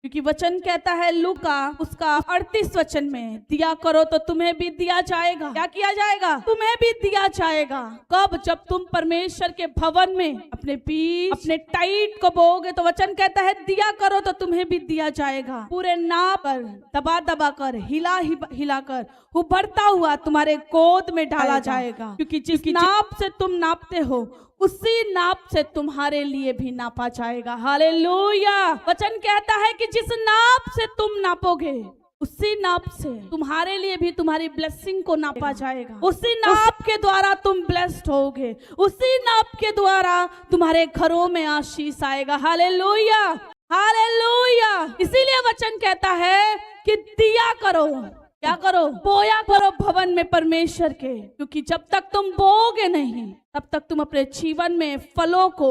क्योंकि वचन कहता है लूका उसका 38 वचन में, दिया करो तो तुम्हें भी दिया जाएगा। क्या किया जाएगा? तुम्हें भी दिया जाएगा। कब? जब तुम परमेश्वर के भवन में अपने बीज अपने टाइट को बोओगे। तो वचन कहता है दिया करो तो तुम्हें भी दिया जाएगा। पूरे नाप कर, दबा दबा कर, हिला कर उभरता हुआ तुम्हारे गोद में डाला जाएगा। क्योंकि जिस नाप से तुम नापते हो उसी नाप से तुम्हारे लिए भी नापा जाएगा। हालेलुया। वचन कहता है कि जिस नाप से तुम नापोगे उसी नाप से तुम्हारे लिए भी तुम्हारी ब्लेसिंग को नापा जाएगा। उसी नाप के द्वारा तुम ब्लेस्ड होगे, उसी नाप के द्वारा तुम्हारे घरों में आशीष आएगा। Hallelujah, hallelujah. इसीलिए वचन कहता है कि दिया करो। क्या करो? बोया करो भवन में परमेश्वर के। क्योंकि जब तक तुम बोओगे नहीं तब तक तुम अपने जीवन में फलों को,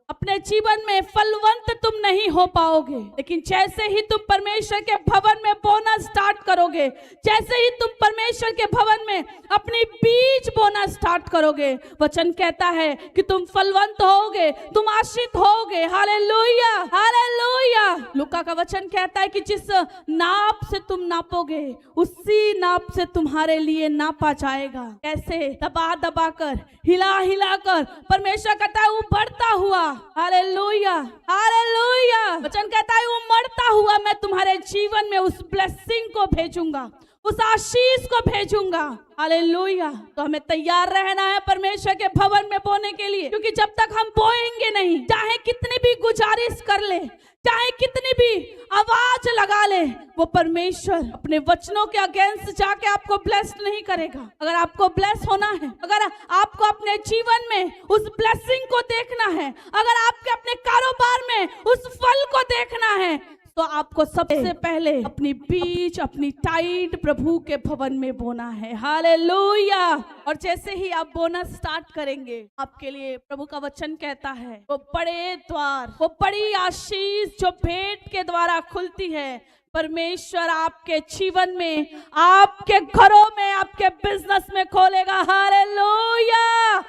अपने जीवन में फलवंत तुम नहीं हो पाओगे। लेकिन जैसे ही तुम परमेश्वर के भवन में बोना स्टार्ट करोगे, जैसे ही तुम परमेश्वर के भवन में अपनी बीज बोना स्टार्ट करोगे, वचन कहता है कि तुम फलवंत होगे, तुम आशीष होगे। Hallelujah, hallelujah. लूका का वचन कहता है कि जिस नाप से तुम नापोगे उसी नाप से तुम्हारे लिए नापा जाएगा। कैसे? दबा दबा कर, हिला हिला कर। परमेश्वर कहता है उभरता हुआ, हालेलुया, हालेलुया। वचन कहता है उमड़ता हुआ मैं तुम्हारे जीवन में उस ब्लेसिंग को भेजूंगा, उस आशीष को भेजूंगा। हालेलुया। तो हमें तैयार रहना है परमेश्वर के भवन में बोने के लिए। क्योंकि जब तक हम बोएंगे नहीं, चाहे कितनी भी गुजारिश कर ले, चाहे कितनी भी आवाज लगा ले, वो परमेश्वर अपने वचनों के अगेंस्ट जाके आपको ब्लेस नहीं करेगा। अगर आपको ब्लेस होना है, अगर आपको अपने जीवन में उस ब्लेसिंग को देखना है, अगर आपके अपने कारोबार में उस फल को देखना है, तो आपको सबसे पहले अपनी बीज, अपनी टाइट प्रभु के भवन में बोना है। हालेलुया। और जैसे ही आप बोना स्टार्ट करेंगे, आपके लिए प्रभु का वचन कहता है वो बड़े द्वार, वो बड़ी आशीष जो भेंट के द्वारा खुलती है, परमेश्वर आपके जीवन में, आपके घरों में, आपके बिजनेस में खोलेगा। हालेलुया,